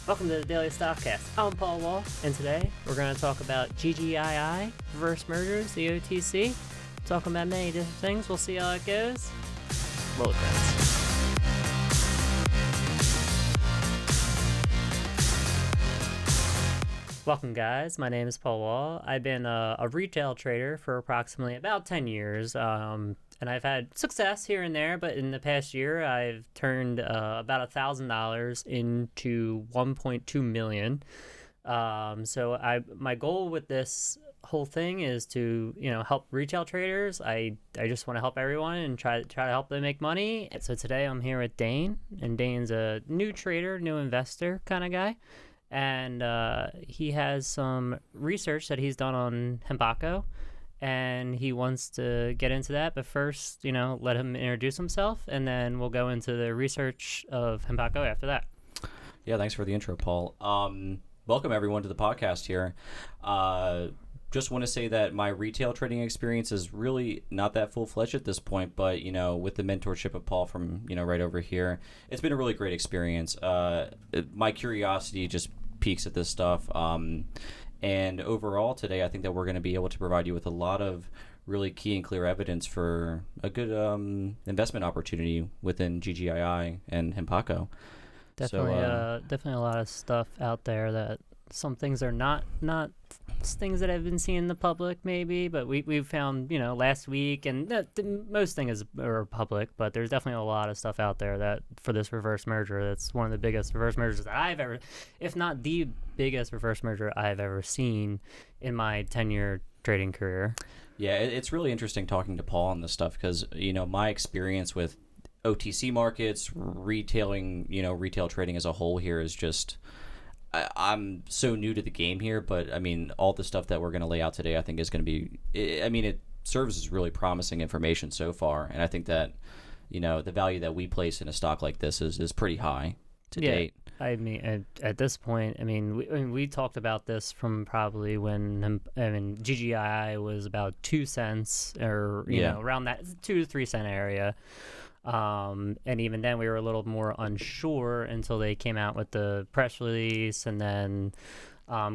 Welcome to the Daily StockCast. I'm Paul Wall, and today we're going to talk about GGII, reverse mergers, the OTC. Talking about many different things. We'll see how it goes. Roll the credits. Welcome, guys. My name is Paul Wall. I've been a retail trader for approximately about 10 years, and I've had success here and there, but in the past year, I've turned about $1,000 into $1.2 million. So my goal with this whole thing is to, help retail traders. I just want to help everyone and try to help them make money. So today I'm here with Dane, and Dane's a new trader, new investor kind of guy. And he has some research that he's done on Hempaco, and he wants to get into that. But first, let him introduce himself, and then we'll go into the research of Hempaco after that. Yeah, thanks for the intro, Paul. Welcome, everyone, to the podcast here. Just want to say that my retail trading experience is really not that full-fledged at this point, but, with the mentorship of Paul from, right over here, it's been a really great experience. My curiosity just peaks at this stuff. And overall today, I think that we're going to be able to provide you with a lot of really key and clear evidence for a good investment opportunity within GGII and Hempaco. Definitely a lot of stuff out there that some things are not things that have been seen in the public maybe, but we've found, last week, and most things are public, but there's definitely a lot of stuff out there that for this reverse merger, that's one of the biggest reverse mergers that I've ever, if not the biggest reverse merger I've ever seen in my 10-year trading career. Yeah, it's really interesting talking to Paul on this stuff because, my experience with OTC markets, retail trading as a whole here is just... I'm so new to the game here, but all the stuff that we're going to lay out today, I think is going to be, it serves as really promising information so far. And I think that, the value that we place in a stock like this is pretty high to date. At this point, we talked about this from probably when, GGII was about 2 cents or, around that 2 to 3 cent area. And even then we were a little more unsure until they came out with the press release and then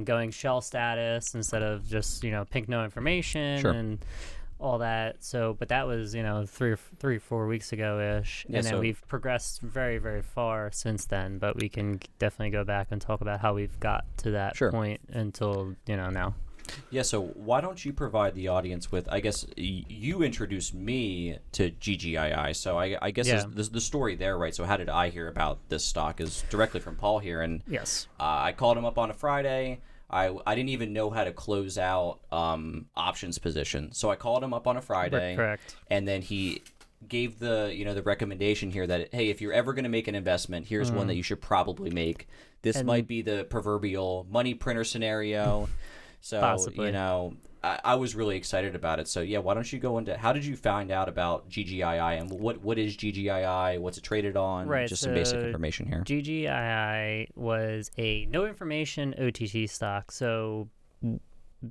going shell status instead of just pink no information. Sure. And all that. So but that was 3-4 weeks ago ish, and then we've progressed very, very far since then, but we can definitely go back and talk about how we've got to that point until now. Yeah, so why don't you provide the audience with, I guess, you introduced me to GGII, so I guess the story there, right? So how did I hear about this stock is directly from Paul here, and yes, I called him up on a Friday. I didn't even know how to close out options position, so I called him up on a Friday. Correct. And then he gave the the recommendation here that, hey, if you're ever going to make an investment, here's one that you should probably make. This might be the proverbial money printer scenario. So, possibly. I was really excited about it. So, yeah, why don't you go into how did you find out about GGII and what is GGII? What's it traded on? Right, just some basic information here. GGII was a no information OTC stock. So,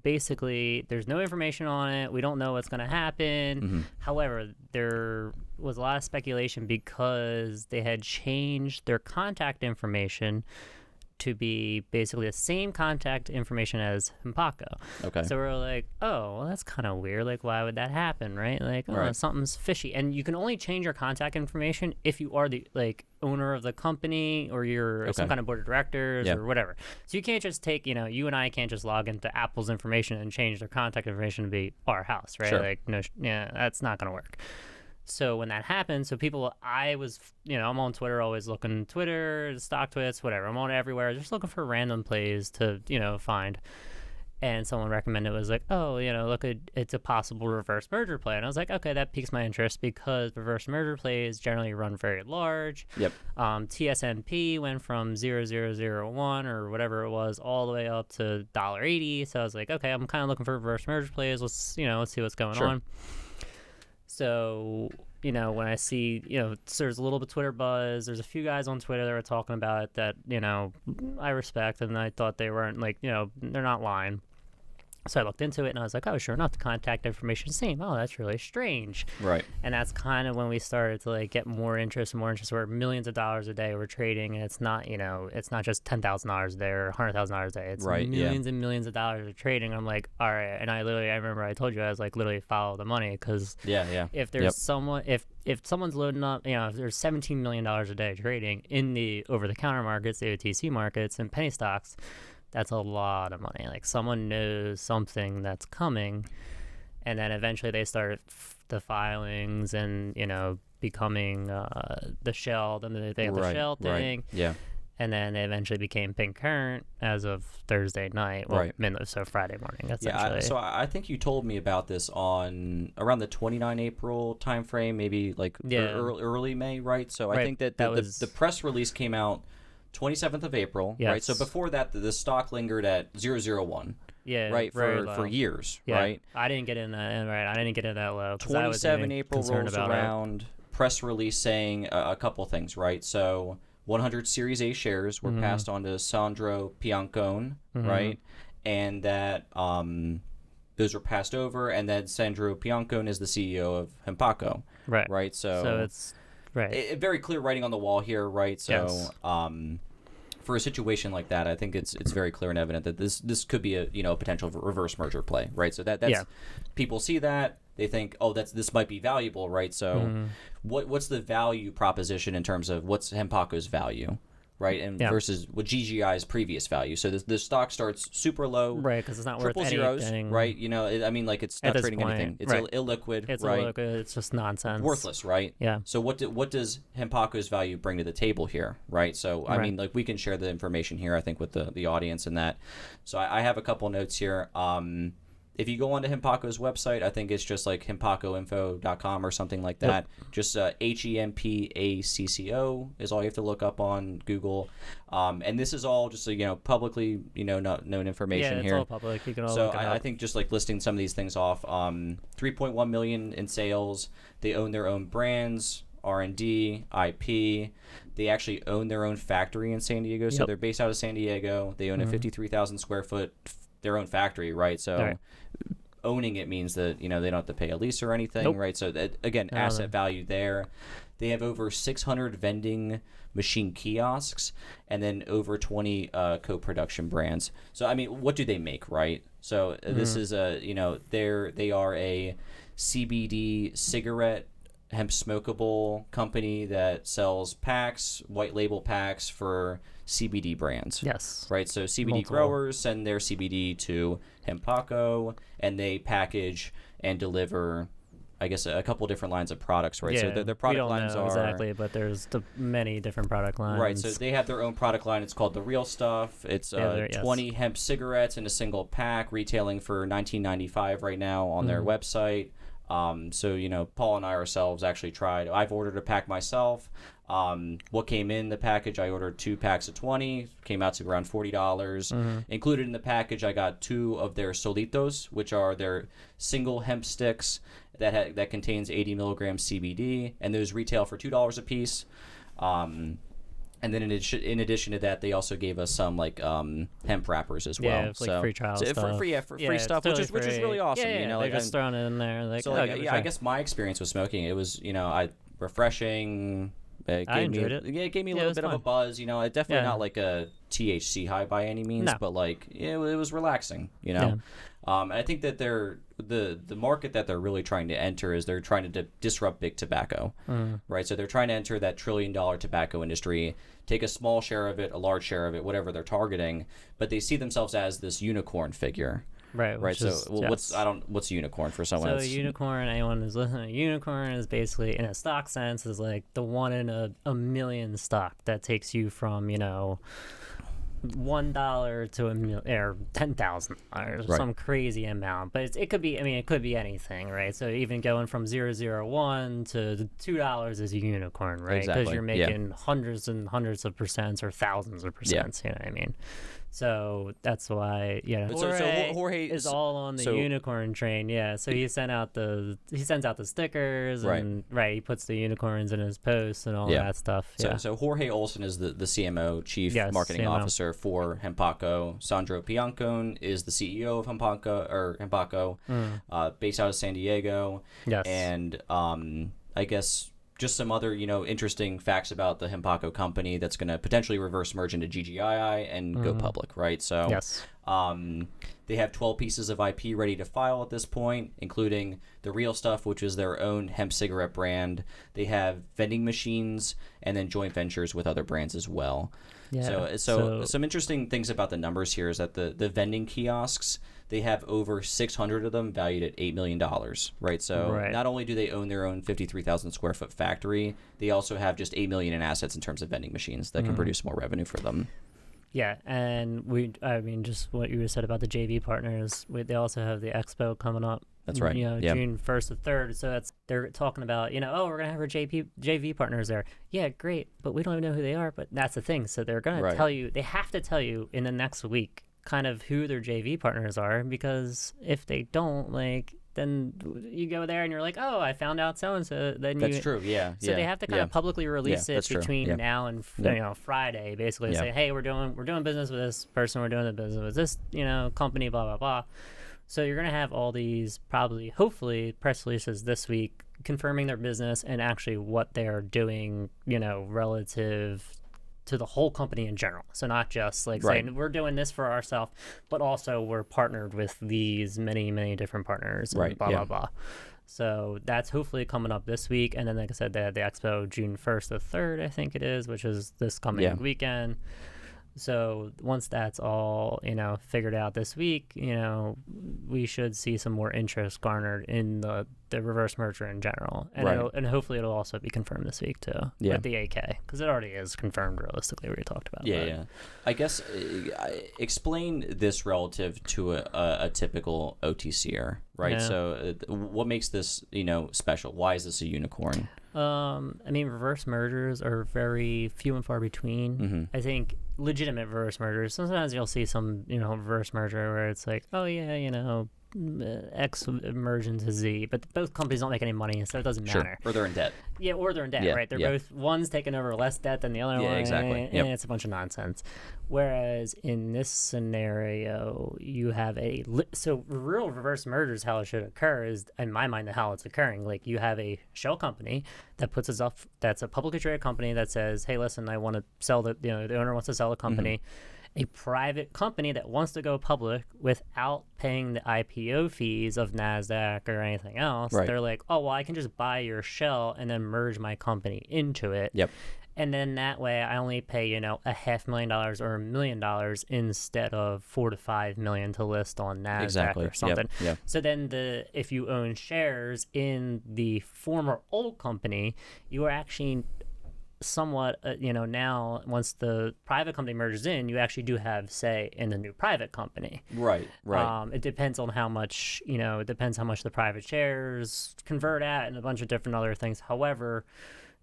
basically, there's no information on it. We don't know what's going to happen. Mm-hmm. However, there was a lot of speculation because they had changed their contact information to be basically the same contact information as Hempaco. Okay. So we're like, oh, well, that's kind of weird. Like, why would that happen, right? Like, something's fishy. And you can only change your contact information if you are the owner of the company or you're some kind of board of directors or whatever. So you can't just take, you and I can't just log into Apple's information and change their contact information to be our house, right? Sure. That's not going to work. So when that happened, I was, I'm on Twitter, always looking Twitter, stock twits, whatever. I'm on everywhere, just looking for random plays to, find. And someone recommended it was like, oh, look, it's a possible reverse merger play. And I was like, okay, that piques my interest because reverse merger plays generally run very large. Yep. TSMP went from 0.0001 or whatever it was all the way up to $1.80. So I was like, okay, I'm kind of looking for reverse merger plays. Let's see what's going on. So, when I see, there's a little bit of Twitter buzz, there's a few guys on Twitter that were talking about it that, I respect, and I thought they weren't they're not lying. So I looked into it and I was like, oh, sure enough, the contact information is the same. Oh, that's really strange. Right. And that's kind of when we started to like get more interest. Where millions of dollars a day we're trading, and it's not, it's not just $10,000 a day or $100,000 a day. It's millions and millions of dollars of trading. I'm like, all right. And I remember I told you I was like literally follow the money, because if there's someone, if someone's loading up, if there's $17 million a day trading in the over-the-counter markets, the OTC markets, and penny stocks, that's a lot of money. Like, someone knows something that's coming, and then eventually they start the filings and, becoming the shell. Then they have the shell thing. Yeah. And then they eventually became pink current as of Thursday night. Well, so Friday morning. Essentially. So I think you told me about this on around the 29 April timeframe, maybe like early May, right? So I think that the press release came out 27th of April, right? So before that, the stock lingered at 001. Yeah, right, for years, right? I didn't get in that, I didn't get in that low. 27 April rolls around, press release saying a couple things, right? So 100 Series A shares were passed on to Sandro Piancone, right? And that those were passed over, and then Sandro Piancone is the CEO of Hempaco, right? So it's very clear writing on the wall here, right? So for a situation like that, I think it's very clear and evident that this could be a potential reverse merger play, right? So that's people see that, they think, oh, this might be valuable, right? So what's the value proposition in terms of what's Hempaco's value, right? And versus what GGI's previous value. So the stock starts super low, right? Because it's not worth zeros, anything, right? It's not trading anything. It's illiquid, it's right? Illiquid. It's just nonsense, worthless, right? Yeah. So what does Hempaco's value bring to the table here, right? So I mean, like, we can share the information here, I think, with the audience and that. So I have a couple notes here. If you go onto Hempaco's website, I think it's just like hempacoinfo.com or something like that. Just Hempacco is all you have to look up on Google. And this is all just publicly not known information here. Yeah, it's all public. You can all so look it up. I think just like listing some of these things off. 3.1 million in sales. They own their own brands, R&D, IP. They actually own their own factory in San Diego. So they're based out of San Diego. They own a 53,000 square foot their own factory, right? So owning it means that they don't have to pay a lease or anything, right? So that, again, asset value there. They have over 600 vending machine kiosks, and then over 20 co-production brands. So I mean, what do they make, right? So this is they are a CBD cigarette hemp smokable company that sells packs, white label packs for CBD brands. Yes. Right. So CBD growers send their CBD to Hempaco, and they package and deliver, I guess, a couple different lines of products, right? Yeah, so their product lines are exactly, but there's many different product lines. Right. So they have their own product line. It's called The Real Stuff. It's 20 hemp cigarettes in a single pack, retailing for $19.95 right now on their website. So Paul and I ourselves actually tried. I've ordered a pack myself. What came in the package, I ordered 2 packs of 20, came out to around $40. Included in the package, I got 2 of their solitos, which are their single hemp sticks that contains 80 milligrams CBD, and those retail for $2 a piece. And then in addition to that, they also gave us some hemp wrappers as well. Yeah, like free trial stuff. Free stuff, which is really awesome. Yeah, they're just throwing it in there. I guess my experience with smoking, it was refreshing. I enjoyed it. Yeah, it gave me a little bit of a buzz. It's definitely not like a THC high by any means, but it was relaxing. And I think that the market that they're really trying to enter is they're trying to disrupt big tobacco, right? So they're trying to enter that $1 trillion tobacco industry, take a small share of it, a large share of it, whatever they're targeting, but they see themselves as this unicorn figure. Right. So what's unicorn for someone? So unicorn, anyone who's listening, unicorn is basically, in a stock sense, is like the one in a million stock that takes you from $1 to or $10,000, some crazy amount. But it could be anything, right? So even going from 001 to $2 is a unicorn, right? Because you're making hundreds and hundreds of percents or thousands of percents. You know what I mean? So that's why, Jorge is all on the unicorn train. Yeah, so he sends out the stickers, and he puts the unicorns in his posts and all that stuff. Yeah. So Jorge Olson is the CMO, Chief Marketing Officer for Hempaco. Sandro Piancone is the CEO of Hempaco, based out of San Diego. Yes. And I guess just some other, interesting facts about the Hempaco company that's going to potentially reverse merge into GGII and go public, right? So yes. They have 12 pieces of IP ready to file at this point, including the Real Stuff, which is their own hemp cigarette brand. They have vending machines and then joint ventures with other brands as well. Yeah. So some interesting things about the numbers here is that the vending kiosks, they have over 600 of them valued at $8 million, right? So not only do they own their own 53,000 square foot factory, they also have just $8 million in assets in terms of vending machines that can produce more revenue for them. Yeah, and just what you said about the JV partners, they also have the expo coming up. That's right. June 1st to 3rd. So they're talking about, we're going to have our JV partners there. Yeah, great, but we don't even know who they are. But that's the thing. So they're going to tell you, they have to tell you in the next week kind of who their JV partners are, because if they don't, then you go there and you're like, oh, I found out so-and-so. That's true, yeah. So they have to kind of publicly release it between now and Friday, basically. Say, hey, we're doing business with this person, we're doing the business with this, company, blah, blah, blah. So you're going to have all these hopefully, press releases this week confirming their business and actually what they're doing, relative to the whole company in general. So not just saying we're doing this for ourselves, but also we're partnered with these many, many different partners and blah, blah, blah. So that's hopefully coming up this week. And then, like I said, they had the expo June 1st to 3rd, I think it is, which is this coming weekend. So once that's all, figured out this week, we should see some more interest garnered in the reverse merger in general. And and hopefully it'll also be confirmed this week too with the AK, because it already is confirmed realistically we talked about. Yeah. I guess explain this relative to a typical OTCer, right? Yeah. So what makes this, special? Why is this a unicorn? Reverse mergers are very few and far between. Mm-hmm. I think legitimate reverse mergers, sometimes you'll see some, reverse merger where it's like, oh yeah, X merge into Z, but both companies don't make any money, so it doesn't matter. Or they're in debt. Yeah, or they're in debt, right? They're both, one's taking over less debt than the other one. Yeah, exactly. And it's a bunch of nonsense. Whereas in this scenario, you have so real reverse mergers, how it should occur is, in my mind, how it's occurring. Like, you have a shell company that puts us up, that's a publicly traded company that says, hey, listen, I want to sell the owner wants to sell the company. Mm-hmm. A private company that wants to go public without paying the IPO fees of NASDAQ or anything else, they're like, oh, well, I can just buy your shell and then merge my company into it. Yep. And then that way I only pay, $500,000 or $1 million instead of $4 to $5 million to list on NASDAQ or something. Yep. So then if you own shares in the former old company, you are actually somewhat, now once the private company merges in, you actually do have say in the new private company. Right. It depends on how much, how much the private shares convert at and a bunch of different other things. However,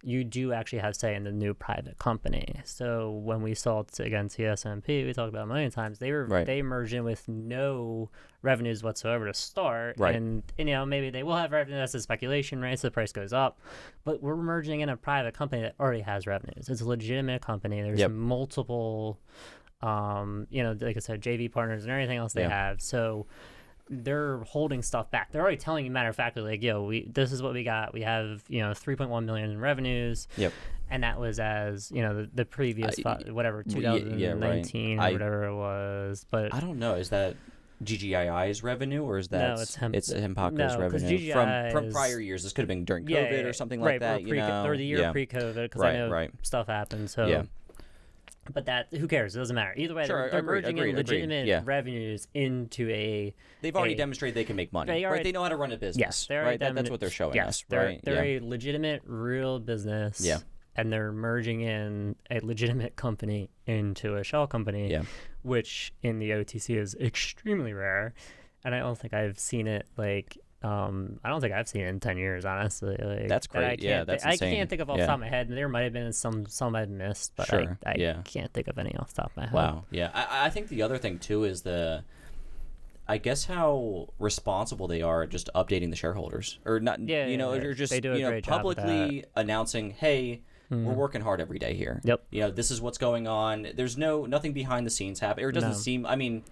you do actually have say in the new private company. So when we saw it against the S&P, we talked about it a million times, they merged in with no revenues whatsoever to start. Right. And maybe they will have revenue. That's a speculation, right? So the price goes up. But we're merging in a private company that already has revenues. It's a legitimate company. There's multiple, like I said, JV partners and everything else they have. So they're holding stuff back. They're already telling you, matter of fact, like, this is what we got. We have, 3.1 million in revenues. Yep. And that was as, the previous, 2019 or whatever it was. But I don't know. Is that GGII's revenue, or is that it's Hempaco's revenue from prior years? This could have been during COVID or something like that. Or the year pre-COVID, because I know stuff happened. So but that, who cares? It doesn't matter. Either way, they're merging in legitimate revenues into a... They've already demonstrated they can make money. They know how to run a business. Yes. That's what they're showing us. They're a legitimate, real business. Yeah. And they're merging in a legitimate company into a shell company, which in the OTC is extremely rare. And I don't think I've seen it in 10 years, honestly. That's great. That's insane. I can't think of off the top of my head. There might have been some I've missed, but I can't think of any off the top of my head. Wow. Yeah. I think the other thing, too, is I guess how responsible they are at just updating the shareholders. Or not, or just they do a great job publicly announcing, hey, we're working hard every day here. Yep. This is what's going on. There's nothing behind the scenes happening, or it doesn't No. seem. I mean,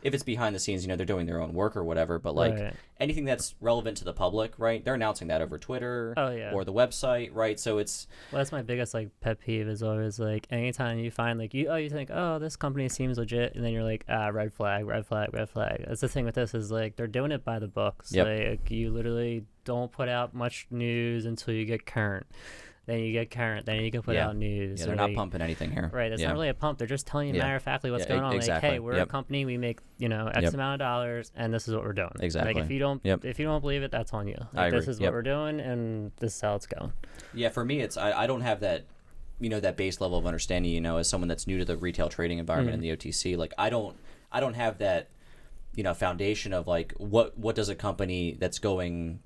if it's behind the scenes, they're doing their own work or whatever. But like anything that's relevant to the public, right? They're announcing that over Twitter or the website, right? So it's that's my biggest like pet peeve is always like anytime you find like you think this company seems legit, and then you're like red flag, red flag, red flag. That's the thing with this is like they're doing it by the books. Yep. Like you literally don't put out much news until you get current. Then you get current. Then you can put out news. Yeah, they're not pumping anything here. Right. It's not really a pump. They're just telling you matter of factly what's going on. Exactly. Like, hey, we're a company. We make X amount of dollars, and this is what we're doing. Exactly. Like if you don't believe it, that's on you. Like, I agree. This is what we're doing, and this is how it's going. Yeah. For me, it's I don't have that that base level of understanding. As someone that's new to the retail trading environment in the OTC, like I don't have that. Foundation of like what does a company that's going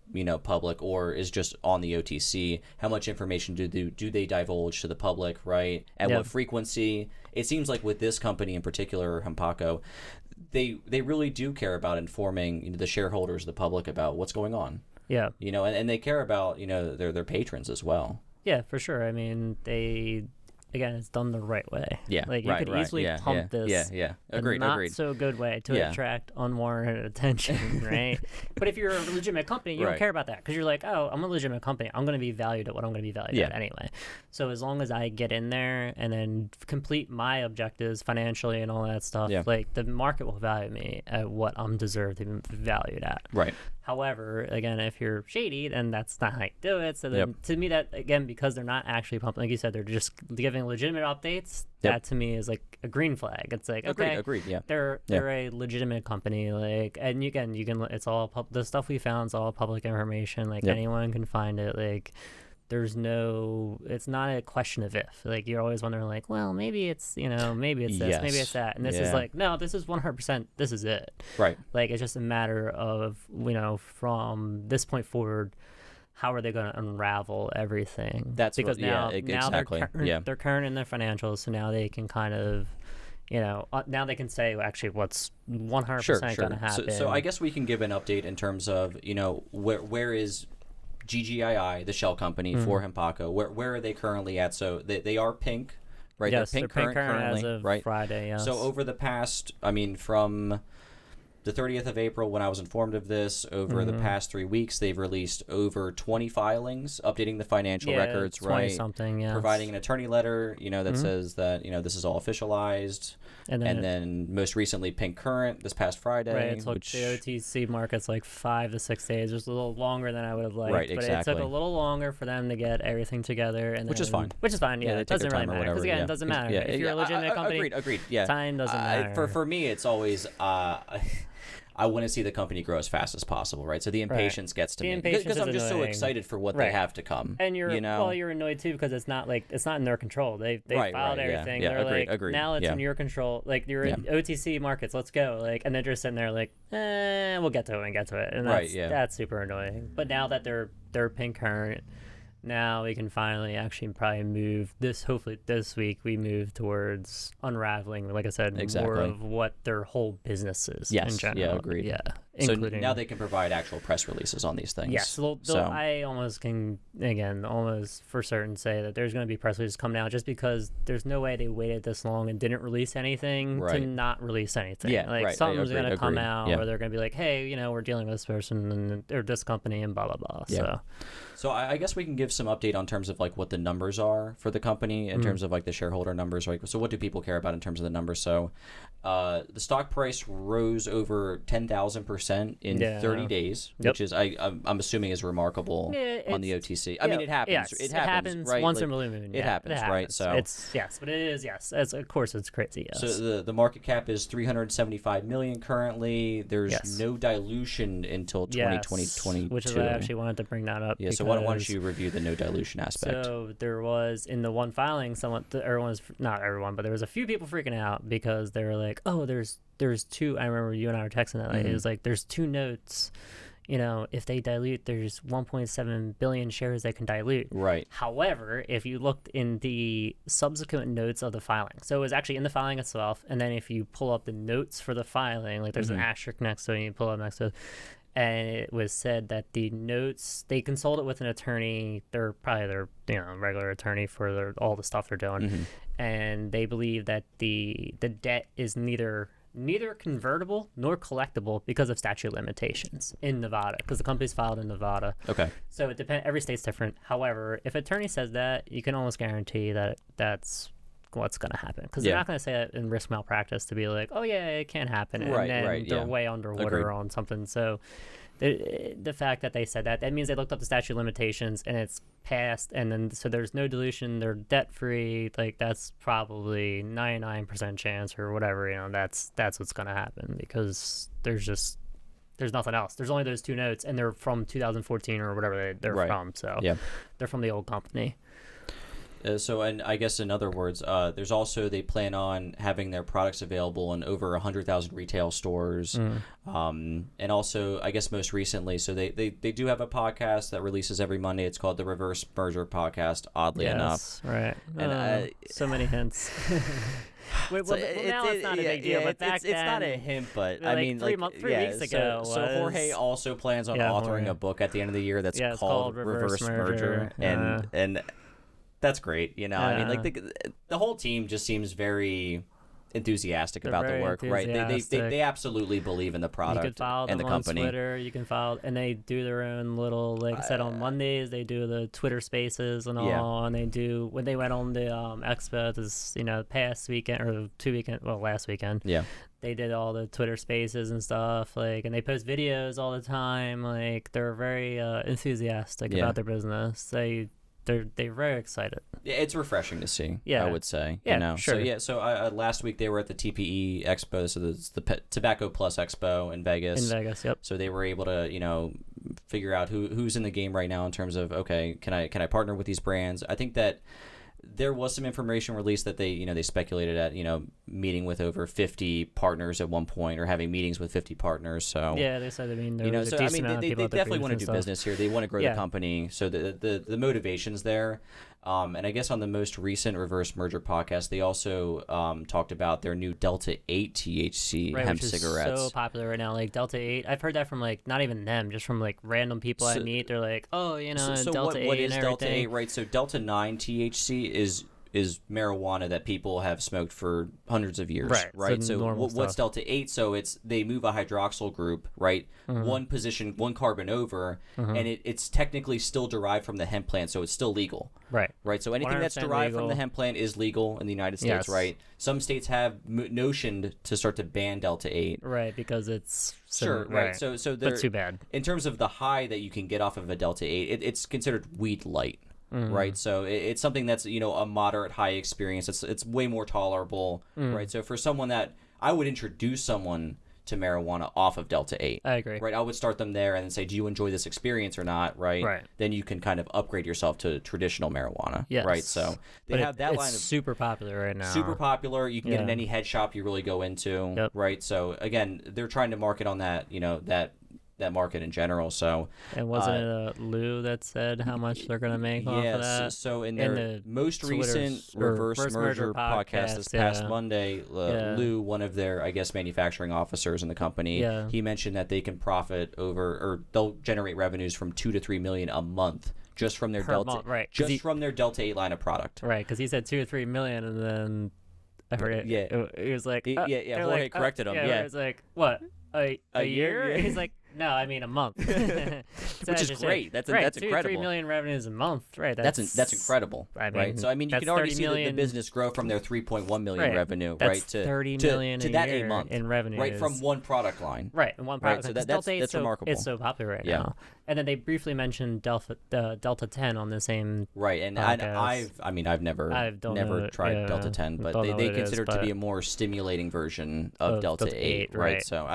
public or is just on the OTC, how much information do they divulge to the public, right? At what frequency? It seems like with this company in particular, Hempaco, they really do care about informing the shareholders, the public about what's going on. Yeah. And they care about their patrons as well. Yeah, for sure. I mean, again, it's done the right way. Yeah, like you could easily pump this. Agreed. Not so good way to attract unwarranted attention, right? But if you're a legitimate company, you don't care about that because you're like, oh, I'm a legitimate company. I'm going to be valued at what I'm going to be valued at anyway. So as long as I get in there and then complete my objectives financially and all that stuff, like the market will value me at what I'm deserved to be valued at. Right. However, again, if you're shady, then that's not how you do it. So then, to me, that again, because they're not actually pumping, like you said, they're just giving legitimate updates. That to me is like a green flag. It's like agreed. Yeah, they're a legitimate company. Like, and you can it's all the stuff we found is all public information. Like anyone can find it. Like. It's not a question of if. Like you're always wondering, like, well, maybe it's maybe it's this, maybe it's that, and this is like, no, this is 100%. This is it. Right. Like it's just a matter of from this point forward, how are they going to unravel everything? That's because now exactly. they're current in their financials, so now they can kind of. Now they can say actually what's 100% going to happen. So I guess we can give an update in terms of where is GGII, the shell company for Hempaco, where are they currently at? So they are pink, right? Yes, they're pink currently, as of right? Friday, yes. So over the past, from the 30th of April when I was informed of this, over the past 3 weeks, they've released over 20 filings, updating the financial records, 20 right? something, yes. Providing an attorney letter, that says that, this is all officialized. And then most recently, Pink Current this past Friday. Right, it took the OTC markets like 5 to 6 days. It was a little longer than I would have liked. Right, but exactly. it took a little longer for them to get everything together. Which is fine. Yeah, it doesn't really matter. Because, again, it doesn't matter. If you're a legitimate company, agreed. Yeah. Time doesn't matter. For me, it's always... I want to see the company grow as fast as possible, right? So the impatience gets to me because I'm just so excited for what they have to come. And you're annoyed too because it's not in their control. They filed everything. Yeah, They're agreed. Now it's in your control. Like you're in OTC markets. Let's go. And they're just sitting there we'll get to it. And that's super annoying. But now that they're pink current. Now we can finally actually probably move this. Hopefully this week we move towards unraveling, like I said, more of what their whole business is in general. Yeah, agreed. Yeah. So now they can provide actual press releases on these things. Yes, I almost can, again, almost for certain say that there's going to be press releases coming out just because there's no way they waited this long and didn't release anything to not release anything. Yeah, something's going to come out where they're going to be like, hey, we're dealing with this person or this company and blah, blah, blah. Yeah. So I guess we can give some update on terms of what the numbers are for the company in terms of the shareholder numbers. Right? So what do people care about in terms of the numbers? So the stock price rose over 10,000% in 30 days, which is I'm assuming is remarkable on the OTC. I mean, it happens. Yes, it happens right? once in a blue moon. It happens, right? So it's but it is of course it's crazy. Yes. So the market cap is 375 million currently. There's no dilution until 2022, which is why I actually wanted to bring that up. Yeah. So why don't you review the no dilution aspect? So there was in the one filing, not everyone, but there was a few people freaking out because they were like, oh, there's two. I remember you and I were texting that. It was like there's two notes. If they dilute, there's 1.7 billion shares they can dilute. Right. However, if you looked in the subsequent notes of the filing, so it was actually in the filing itself, and then if you pull up the notes for the filing, there's an asterisk next to it, and you pull up next to it, and it was said that the notes, they consulted with an attorney. They're probably their regular attorney for all the stuff they're doing, and they believe that the debt is neither convertible nor collectible because of statute of limitations in Nevada, because the company's filed in Nevada. Okay. So it depends. Every state's different. However, if an attorney says that, you can almost guarantee that that's what's going to happen, because they're not going to say that in risk malpractice to be like, oh yeah, it can't happen, and then they're way underwater on something. So the fact that they said that means they looked up the statute of limitations and it's passed, and then so there's no dilution, they're debt free. Like that's probably 99% chance or whatever, that's what's going to happen, because there's nothing else. There's only those two notes, and they're from 2014 or whatever they're from. So they're from the old company. So, and I guess in other words, there's also, they plan on having their products available in over 100,000 retail stores. And also, I guess most recently, so they do have a podcast that releases every Monday. It's called the Reverse Merger Podcast, oddly enough. Right. And so many hints. Now it's not a big deal, but back then... It's not a hint, but I mean... three weeks ago So Jorge also plans on authoring a book at the end of the year that's called Reverse Merger. And that's great, I mean, like the whole team just seems very enthusiastic about the work, right? They absolutely believe in the product and the company. On Twitter, you can follow, and they do their own little, like I said, on Mondays they do the Twitter Spaces and all, and they do, when they went on the expo this past weekend or last weekend, they did all the Twitter Spaces and stuff, like, and they post videos all the time. Like, they're very enthusiastic about their business. They're very excited. Yeah, it's refreshing to see. I would say. Sure. So last week they were at the TPE Expo, so it's the Tobacco Plus Expo in Vegas. Yep. So they were able to figure out who's in the game right now in terms of, okay, can I partner with these brands? I think that there was some information released that they speculated at meeting with over 50 partners at one point, or having meetings with 50 partners. So they said, they definitely want to do business here. They want to grow the company. So the motivation's there. And I guess on the most recent Reverse Merger podcast, they also talked about their new Delta 8 THC hemp cigarettes. Which is so popular right now. Like Delta 8, I've heard that from not even them, just from random people I meet. They're like, oh, Delta 8 what is and Delta everything. 8, right? So Delta 9 THC is marijuana that people have smoked for hundreds of years, right? So what's Delta 8? So they move a hydroxyl group, right? One carbon over, and it's technically still derived from the hemp plant, so it's still legal. Right. So anything that's derived from the hemp plant is legal in the United States, right? Some states have notioned to start to ban Delta 8. Right, because it's... right. So that's too bad. In terms of the high that you can get off of a Delta 8, it's considered weed light. Right, so it's something that's a moderate high experience. It's way more tolerable, right? So for someone that I would introduce someone to marijuana off of Delta 8, I agree. Right, I would start them there and then say, do you enjoy this experience or not? Right. Then you can kind of upgrade yourself to traditional marijuana. Yes. Right. So they have that line of super popular right now. Super popular. You can get in any head shop you really go into. Yep. Right. So again, they're trying to market on that. That market in general. So and wasn't it Lou that said how much they're going to make off of that? So in their most recent Reverse Merger podcast this past Monday, Lou, one of their manufacturing officers in the company, he mentioned that they can profit they'll generate revenues from $2 to $3 million a month just from their from their Delta 8 line of product. Right, because he said $2 to $3 million, and then I forget. He was like, Jorge corrected him. It was like, what, a year? He's like, no, I mean a month. Which is great. That's incredible. 3 million revenues a month, right? That's incredible. Right. So you can already see the business grow from their 3.1 million revenue, that's right, to 30 million to a that year a month in revenue, right, from one product line. Right, and one product. Right, so that's remarkable. It's so popular right now. And then they briefly mentioned Delta 10 on the same and podcast. I've never tried Delta 10, but they consider it to be a more stimulating version of Delta 8, right? So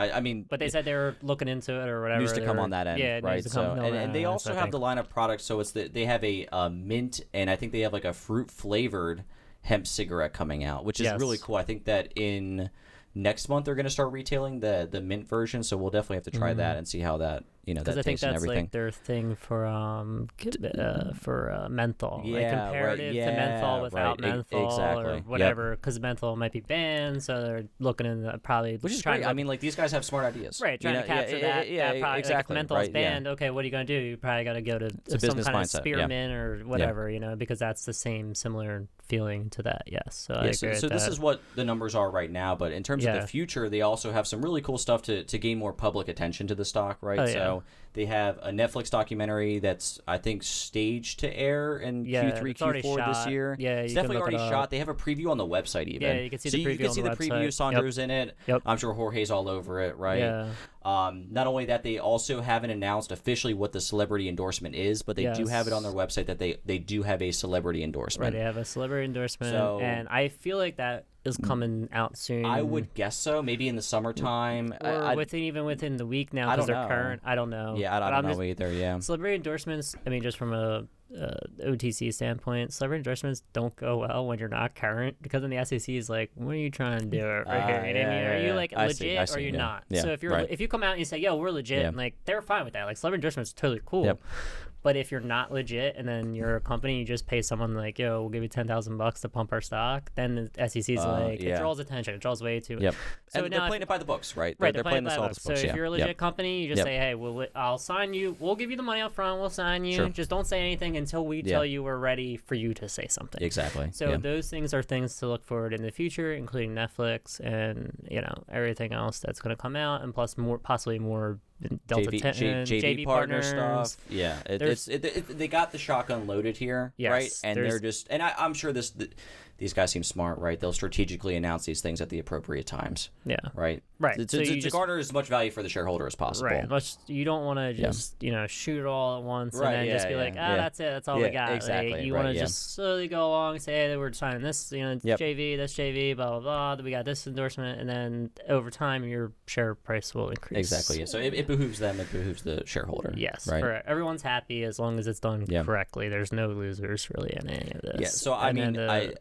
but they said they were looking into it or whatever. News to come on that end, right? So and they also have the line of products. So they have a mint, and I think they have like a fruit flavored hemp cigarette coming out, which is really cool. I think that in next month they're going to start retailing the mint version, so we'll definitely have to try that and see how that Because I think that's like their thing for menthol, like comparative to menthol without menthol or whatever. Because menthol might be banned, so they're looking into probably which is great. I mean, like these guys have smart ideas, right? Trying to capture that product. Exactly. Like if menthol's banned, okay, what are you going to do? You probably got to go to some kind of spearmint or whatever, because that's the same similar feeling to that. Yes. So I agree so this that. is what the numbers are right now, but in terms of the future, they also have some really cool stuff to gain more public attention to the stock, right? So they have a Netflix documentary that's, I think, staged to air in Q3, Q4 this year. Yeah, it's definitely already shot. They have a preview on the website even. Yeah, you can see the preview. You can see the preview. Sandro's in it. Yep. I'm sure Jorge's all over it, right? Yeah. Not only that, they also haven't announced officially what the celebrity endorsement is, but they do have it on their website that they do have a celebrity endorsement. Right, they have a celebrity endorsement, and I feel like that is coming out soon. I would guess so, maybe in the summertime. Or even within the week now, because they're current. I don't know. Yeah, I don't know either, yeah. Celebrity endorsements, I mean, just from a OTC standpoint, celebrity endorsements don't go well when you're not current, because then the SEC is like, what are you trying to do right here? Are you like legit or are you not? Yeah, so if you come out and you say, yo, we're legit, and like they're fine with that. Like celebrity endorsements are totally cool. Yep. But if you're not legit and then you're a company, you just pay someone like, yo, we'll give you $10,000 to pump our stock, then the SEC's like, it draws attention. It draws way too much. Yep. So and they're playing it by the books, right? Right, they're playing this all the books. So if you're a legit company, you just say, hey, I'll sign you. We'll give you the money up front. We'll sign you. Sure. Just don't say anything until we tell you we're ready for you to say something. Exactly. So those things are things to look forward in the future, including Netflix and, everything else that's going to come out, and plus possibly more Delta JV partner stuff. Yeah, they got the shotgun loaded here, right? And they're just, and I'm sure these guys seem smart, right? They'll strategically announce these things at the appropriate times. Yeah. Right. To garner as much value for the shareholder as possible. Right. You don't want to just shoot it all at once and then just be like, that's it, that's all we got. Exactly. Like, you want to just slowly go along and say, hey, we're signing this, JV, this JV, blah blah blah. We got this endorsement, and then over time your share price will increase. Exactly. Yeah. So it behooves them. It behooves the shareholder. Yes. Right. Everyone's happy as long as it's done correctly. There's no losers really in any of this. Yeah. So I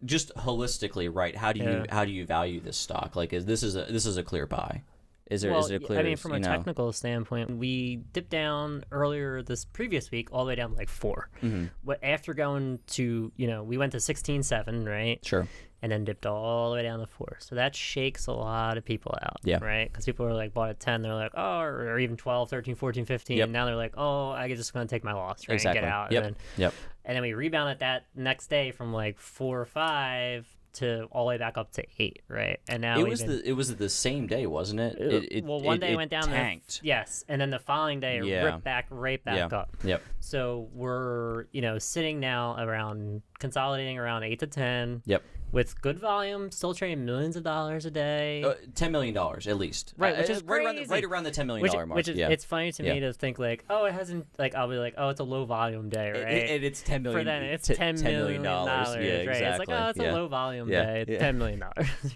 just holistically, right? How do you value this stock? Like, this is a clear buy? Is it a clear? I mean, from a technical standpoint, we dipped down earlier this previous week, all the way down to like 4. Mm-hmm. But after going to, we went to 16.7, right? Sure. And then dipped all the way down to 4. So that shakes a lot of people out, right? Because people are like, bought at 10, they're like, oh, or even 12, 13, 14, 15. And now they're like, oh, I'm just going to take my loss, right? Exactly. And get out. And then we rebounded that next day from like 4 or 5 to all the way back up to 8, right? And now it was the same day, wasn't it? One day went down, tanked. Yes, and then the following day it ripped back up. Yep. So we're sitting now around consolidating around 8 to 10. Yep. With good volume, still trading millions of dollars a day. $10 million at least. Right, which is crazy. Right around the $10 million mark. Which is, it's funny to me to think like, oh, it hasn't, like, I'll be like, oh, it's a low volume day, right? And it's $10 million. For them, it's $10 million. Yeah, right? Exactly. It's like, oh, it's a low volume day. It's $10 million,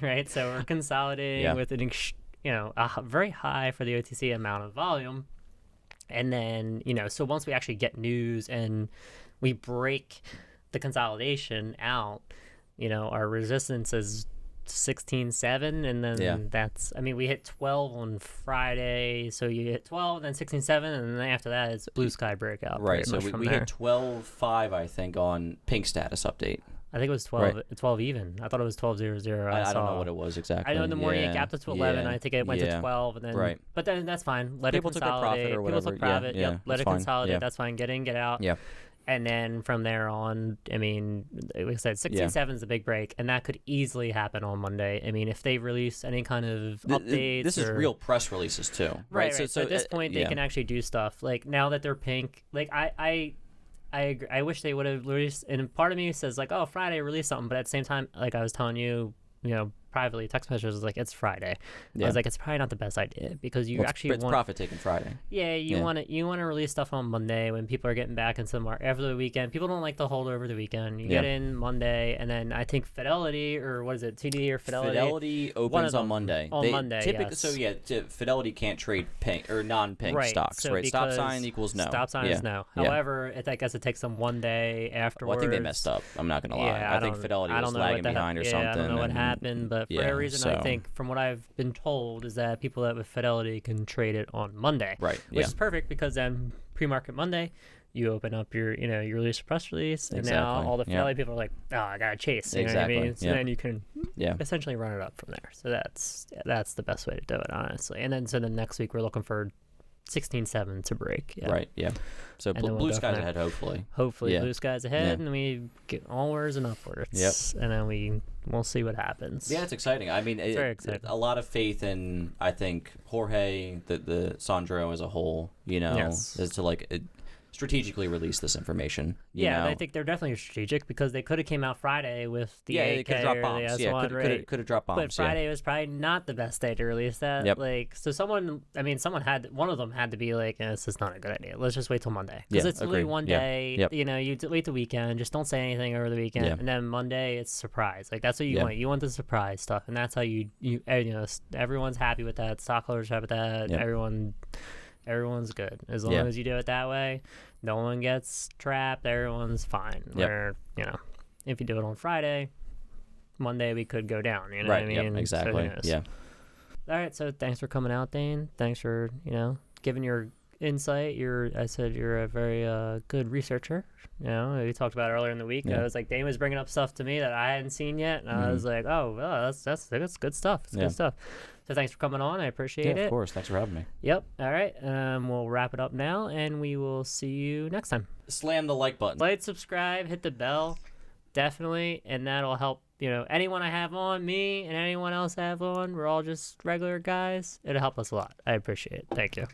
right? So we're consolidating with a very high for the OTC amount of volume. And then, so once we actually get news and we break the consolidation out, our resistance is 16.7, and then we hit 12 on Friday, so you hit 12, then 16.7, and then after that it's blue sky breakout. Right, so we hit 12.5, I think, on pink status update. I think it was 12, 12 even. I thought it was 12.00. I don't know what it was exactly. I know in the morning it gapped up to 11. I think it went to 12, and then but then that's fine. Let People it consolidate. Took a profit or whatever. People took profit. Let it consolidate. Yeah. That's fine. Get in, get out. Yeah. And then from there on, I mean, like I said, 16.7 is a big break, and that could easily happen on Monday. I mean, if they release any kind of updates. This is real press releases, too. Right. So at this point, they can actually do stuff. Like, now that they're pink, like, I wish they would have released, and part of me says, like, oh, Friday, release something. But at the same time, like I was telling you, privately, text messages was like, it's Friday. I was like, it's probably not the best idea, because you actually want profit taking Friday. Yeah, you want to release stuff on Monday when people are getting back into the market after the weekend. People don't like to hold over the weekend. You get in Monday, and then I think Fidelity, or what is it, TD or Fidelity? Fidelity opens on Monday. Monday, typically, so Fidelity can't trade pink or non-pink stocks, so right? Stop sign equals no. Stop sign is no. However, I guess it takes them one day afterwards. Well, I think they messed up. I'm not gonna lie. I think Fidelity was lagging behind or something. I don't know what happened, but for whatever reason, I think from what I've been told is that people that with Fidelity can trade it on Monday, right? Which is perfect because then pre-market Monday, you open up your, you release a press release, and now all the Fidelity people are like, oh, I gotta chase. You know what I mean? So then you can essentially run it up from there. So that's the best way to do it, honestly. And then next week we're looking for 16.7 to break. Yeah. Right. Yeah. So blue skies ahead, hopefully. Hopefully, blue skies ahead, and we get onwards and upwards. Yep. And then we'll see what happens. Yeah, it's exciting. I mean, it's very exciting. A lot of faith in, I think, Jorge, the Sandro as a whole. Is to strategically release this information. You know? I think they're definitely strategic because they could have came out Friday with the they could have dropped bombs. Could have dropped bombs. But Friday was probably not the best day to release that. Yep. So someone had one of them had to be like, this is not a good idea. Let's just wait till Monday because it's only one day. Yep. You wait the weekend. Just don't say anything over the weekend, and then Monday it's surprise. Like that's what you want. You want the surprise stuff, and that's how you everyone's happy with that. Stockholders happy with that. Yep. Everyone's good as long as you do it that way. No one gets trapped. Everyone's fine. Yep. Where if you do it on Friday, Monday we could go down. You know what I mean? Yep, exactly. So all right. So thanks for coming out, Dane. Thanks for giving your insight. I said you're a very good researcher. We talked about it earlier in the week. I was like, Dane was bringing up stuff to me that I hadn't seen yet, and I was like, that's good stuff. It's good stuff. So thanks for coming on. I appreciate it. Yeah, of course. Thanks for having me. Yep. All right. We'll wrap it up now, and we will see you next time. Slam the like button. Like, subscribe, hit the bell, definitely, and that'll help. Anyone I have on, me and anyone else I have on, we're all just regular guys. It'll help us a lot. I appreciate it. Thank you.